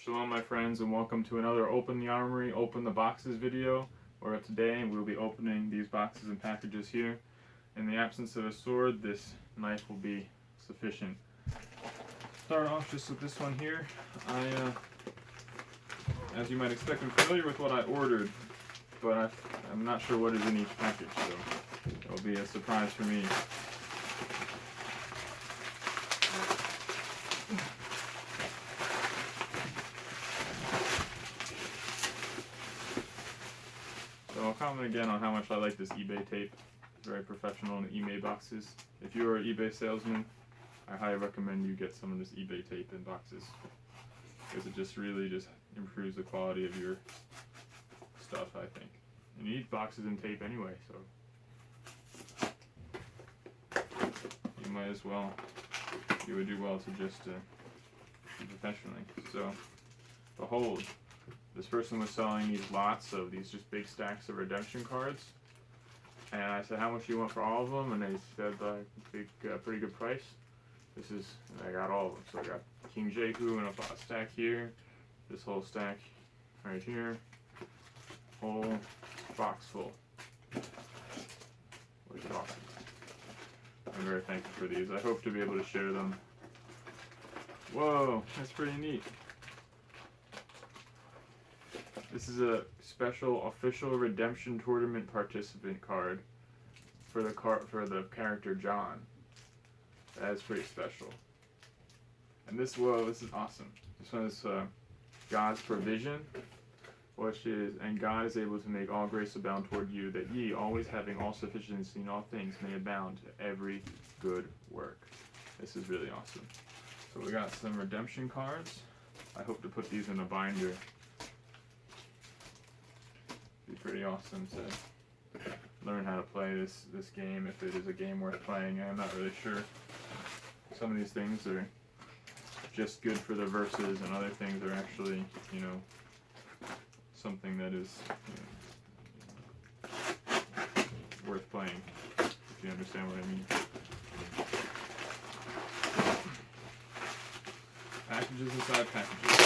Shalom my friends, and welcome to another Open the Armory, Open the Boxes video, where today we'll be opening these boxes and packages here. In the absence of a sword, this knife will be sufficient. Start off just with this one here. As you might expect, I'm familiar with what I ordered, but I'm not sure what is in each package, so it'll be a surprise for me. So I'll comment again on how much I like this eBay tape. Very professional in the eBay boxes. If you are an eBay salesman, I highly recommend you get some of this eBay tape in boxes, because it just really improves the quality of your stuff, I think. And you need boxes and tape anyway, so you might as well, you would do well to just do professionally. So, behold, this person was selling these lots of these just big stacks of redemption cards, and I said, how much do you want for all of them? And they said, pretty good price. I got all of them. So I got King Jehu and a stack here, this whole stack right here, whole box full, which is awesome. I'm very thankful for these. I hope to be able to share them. Whoa, that's pretty neat. This is a special official redemption tournament participant card for the character John. That is pretty special. And this is awesome. This one is God's provision, which is, and God is able to make all grace abound toward you, that ye, always having all sufficiency in all things, may abound to every good work. This is really awesome. So we got some redemption cards. I hope to put these in a binder. Be pretty awesome to learn how to play this game, if it is a game worth playing. I'm not really sure. Some of these things are just good for the verses, and other things are actually, something that is worth playing, if you understand what I mean. Packages inside packages.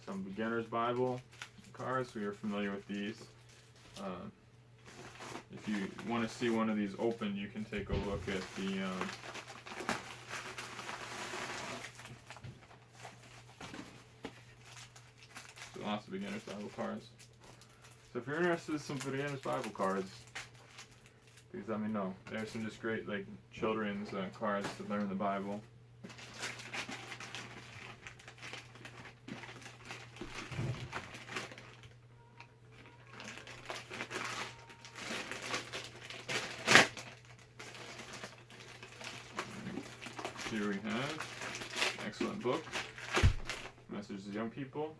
Some beginner's Bible cards. We are familiar with these. If you want to see one of these open, you can take a look at the lots of beginner's Bible cards. So if you're interested in some beginner's Bible cards, please let me know. There's some just great children's cards to learn the Bible. Here we have excellent book, Message to Young People.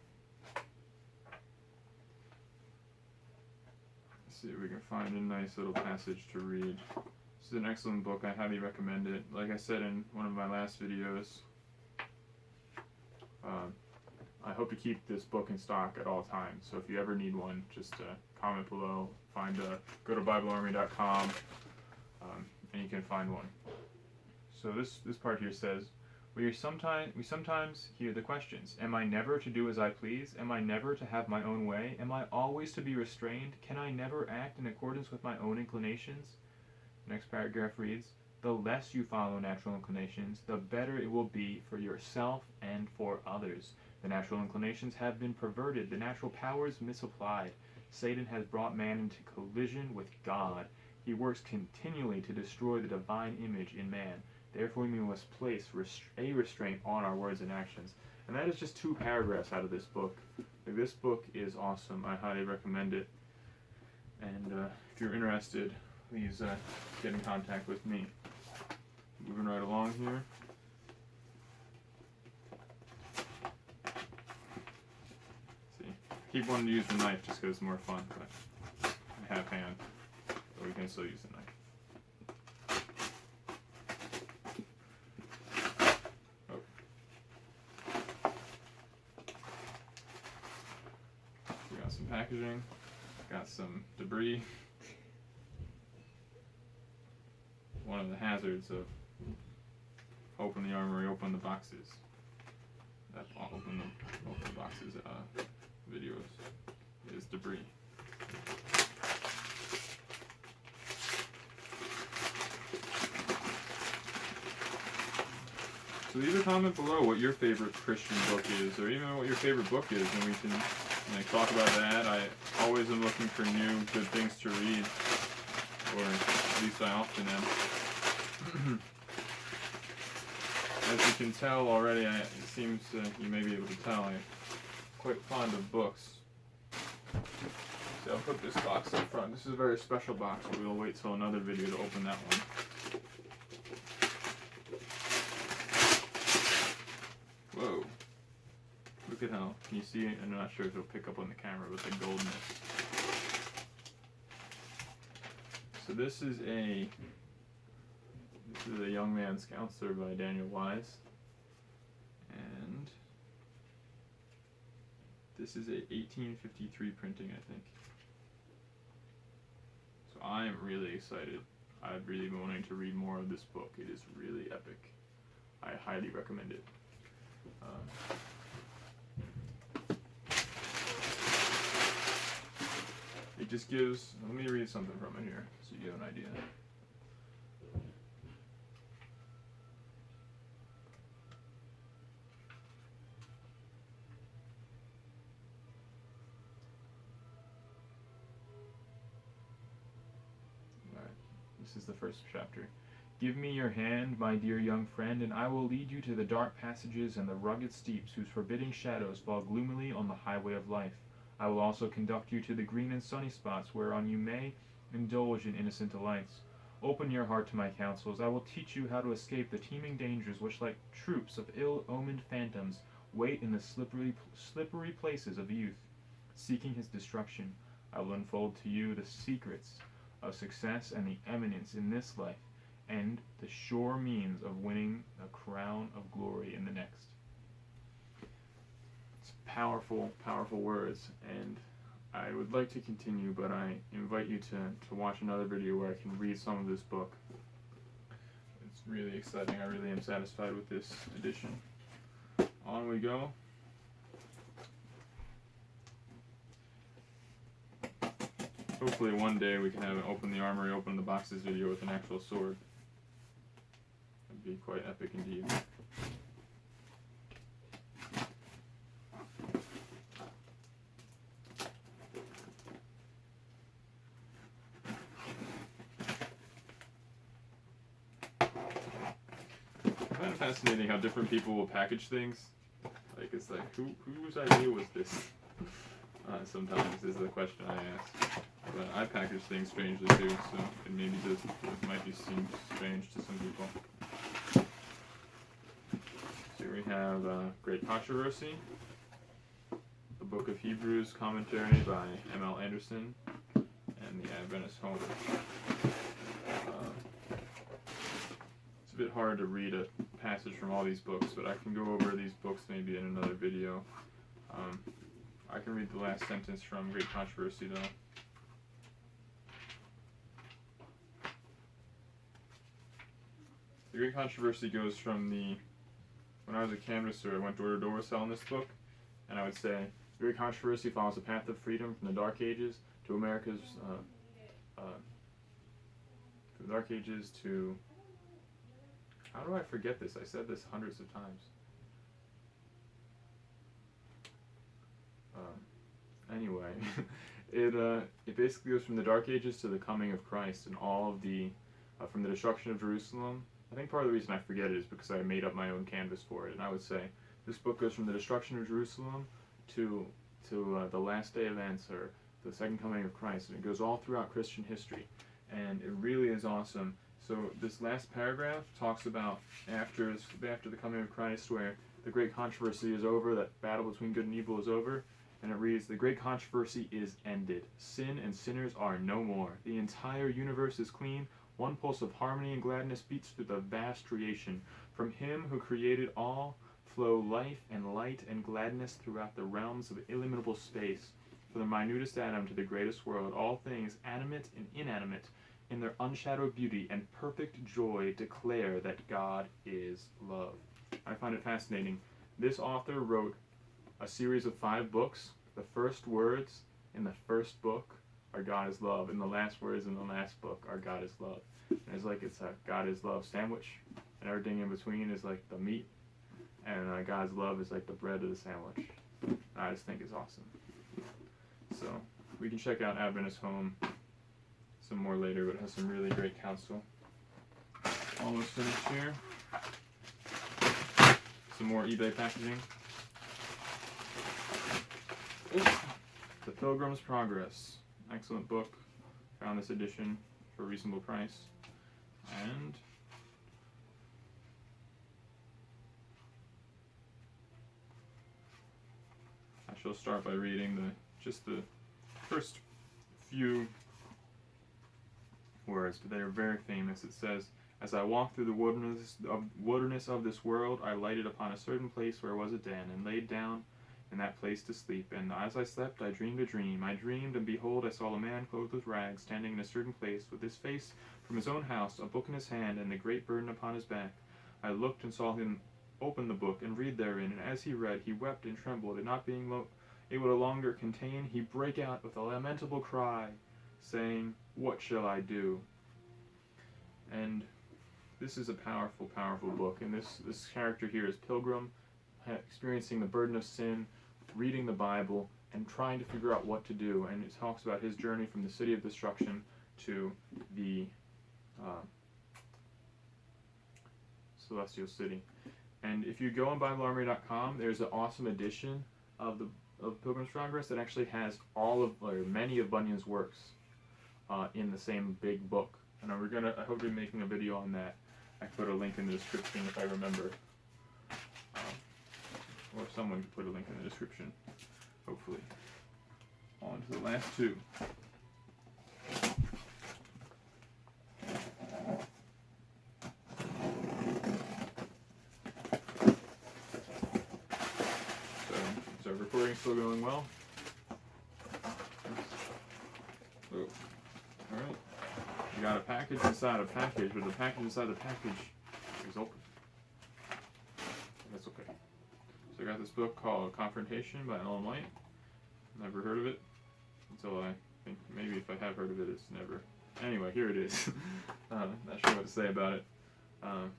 Let's see if we can find a nice little passage to read. This is an excellent book. I highly recommend it. Like I said in one of my last videos, I hope to keep this book in stock at all times. So if you ever need one, just comment below. Go to BibleArmy.com, and you can find one. So this part here says, we sometimes hear the questions: am I never to do as I please? Am I never to have my own way? Am I always to be restrained? Can I never act in accordance with my own inclinations? Next paragraph reads, the less you follow natural inclinations, the better it will be for yourself and for others. The natural inclinations have been perverted, the natural powers misapplied. Satan has brought man into collision with God. He works continually to destroy the divine image in man. Therefore, we must place a restraint on our words and actions. And that is just 2 paragraphs out of this book. This book is awesome. I highly recommend it. And if you're interested, please get in contact with me. Moving right along here. See, keep wanting to use the knife just because it's more fun, but I have hand, but we can still use the knife. Packaging, got some debris. One of the hazards of Open the Armoury, Open the Boxes. That open the boxes videos is debris. So leave a comment below what your favorite Christian book is, or even what your favorite book is, and we can talk about that. I always am looking for new good things to read, or at least I often am. As you can tell already, it seems you may be able to tell, I'm quite fond of books. So I'll put this box up front. This is a very special box, but we'll wait till another video to open that one. Whoa. Look at how, can you see it? I'm not sure if it'll pick up on the camera, but the goldness. So this is a Young Man's Counselor by Daniel Wise. And this is a 1853 printing, I think. So I am really excited. I've really been wanting to read more of this book. It is really epic. I highly recommend it. It just gives, let me read something from it here so you have an idea. Alright, this is the first chapter. Give me your hand, my dear young friend, and I will lead you to the dark passages and the rugged steeps whose forbidding shadows fall gloomily on the highway of life. I will also conduct you to the green and sunny spots whereon you may indulge in innocent delights. Open your heart to my counsels. I will teach you how to escape the teeming dangers which, like troops of ill-omened phantoms, wait in the slippery places of youth. Seeking his destruction, I will unfold to you the secrets of success and the eminence in this life, and the sure means of winning a crown of glory in the next. It's powerful, powerful words, and I would like to continue, but I invite you to watch another video where I can read some of this book. It's really exciting. I really am satisfied with this edition. On we go. Hopefully one day we can have an Open the Armoury, Open the Boxes video with an actual sword. That'd be quite epic indeed. I find it fascinating how different people will package things. Like, it's like, whose idea was this? Sometimes is the question I ask. But I package things strangely too, so it maybe it might be seem strange to some people. So here we have Great Controversy, the Book of Hebrews commentary by M.L. Anderson, and the Adventist Homer. It's a bit hard to read a passage from all these books, but I can go over these books maybe in another video. I can read the last sentence from Great Controversy though. The Great Controversy goes from when I was a canvasser, I went door to door selling this book, and I would say, the Great Controversy follows the path of freedom from the Dark Ages to America's, from the Dark Ages to, how do I forget this? I said this hundreds of times. Anyway, it basically goes from the Dark Ages to the coming of Christ, and all of from the destruction of Jerusalem. I think part of the reason I forget it is because I made up my own canvas for it, and I would say this book goes from the destruction of Jerusalem to the last day events, or the second coming of Christ, and it goes all throughout Christian history, and it really is awesome. So this last paragraph talks about after the coming of Christ, where the Great Controversy is over, that battle between good and evil is over, and it reads, the Great Controversy is ended. Sin and sinners are no more. The entire universe is clean. One pulse of harmony and gladness beats through the vast creation. From him who created all flow life and light and gladness throughout the realms of illimitable space. From the minutest atom to the greatest world, all things, animate and inanimate, in their unshadowed beauty and perfect joy declare that God is love. I find it fascinating. This author wrote a series of 5 books. The first words in the first book are God is love, and the last words in the last book are God is love. And it's like it's a God is love sandwich, and everything in between is like the meat, and God's love is like the bread of the sandwich. I just think it's awesome. So we can check out Adventist Home some more later, but it has some really great counsel. Almost finished here. Some more eBay packaging. The Pilgrim's Progress. Excellent book. Found this edition for a reasonable price. And I shall start by reading just the first few words, but they are very famous. It says, "As I walked through the wilderness of this world, I lighted upon a certain place where was a den, and laid down in that place to sleep. And as I slept, I dreamed a dream. I dreamed, and behold, I saw a man clothed with rags, standing in a certain place, with his face from his own house, a book in his hand, and a great burden upon his back. I looked and saw him open the book, and read therein. And as he read, he wept and trembled, and not being able to longer contain, he brake out with a lamentable cry, saying, What shall I do?" And this is a powerful, powerful book. And this character here is Pilgrim, experiencing the burden of sin, reading the Bible, and trying to figure out what to do. And it talks about his journey from the city of destruction to the celestial city. And if you go on BibleArmoury.com, there's an awesome edition of Pilgrim's Progress that actually has many of Bunyan's works in the same big book. And I hope to be making a video on that. I can put a link in the description if I remember. Or someone could put a link in the description, hopefully. On to the last 2. So, is our recording still going well? Oh, alright. We got a package inside a package, but the package inside the package is open. That's okay. So I got this book called Confrontation by Ellen White. Never heard of it until I think maybe if I have heard of it, it's never. Anyway, here it is. Not sure what to say about it. And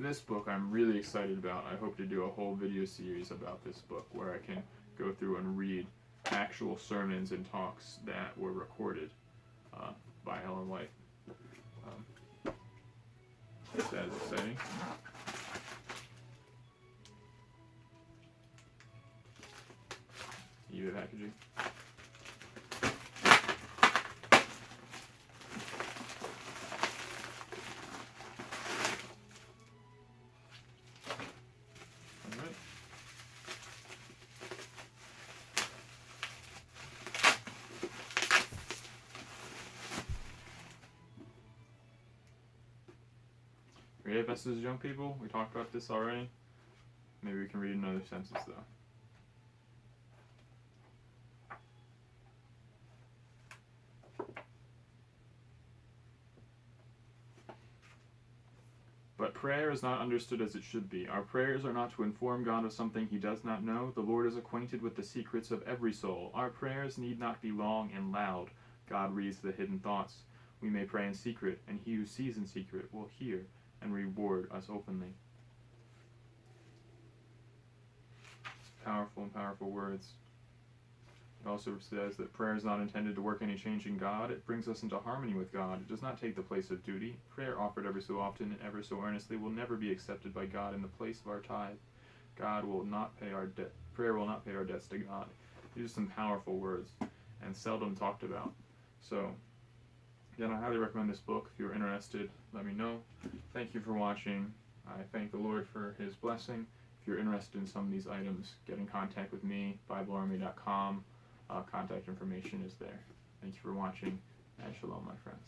this book I'm really excited about. I hope to do a whole video series about this book where I can go through and read actual sermons and talks that were recorded by Ellen White. That is exciting. eBay packaging. Alright. Creative messages, young people. We talked about this already. Maybe we can read another sentence though. But prayer is not understood as it should be. Our prayers are not to inform God of something he does not know. The Lord is acquainted with the secrets of every soul. Our prayers need not be long and loud. God reads the hidden thoughts. We may pray in secret, and he who sees in secret will hear and reward us openly. It's powerful and powerful words. It also says that prayer is not intended to work any change in God. It brings us into harmony with God. It does not take the place of duty. Prayer offered ever so often and ever so earnestly will never be accepted by God in the place of our tithe. God will not pay our debt. Prayer will not pay our debts to God. These are some powerful words and seldom talked about. So, again, I highly recommend this book. If you're interested, let me know. Thank you for watching. I thank the Lord for his blessing. If you're interested in some of these items, get in contact with me, BibleArmoury.com. Contact information is there. Thank you for watching, and shalom, my friends.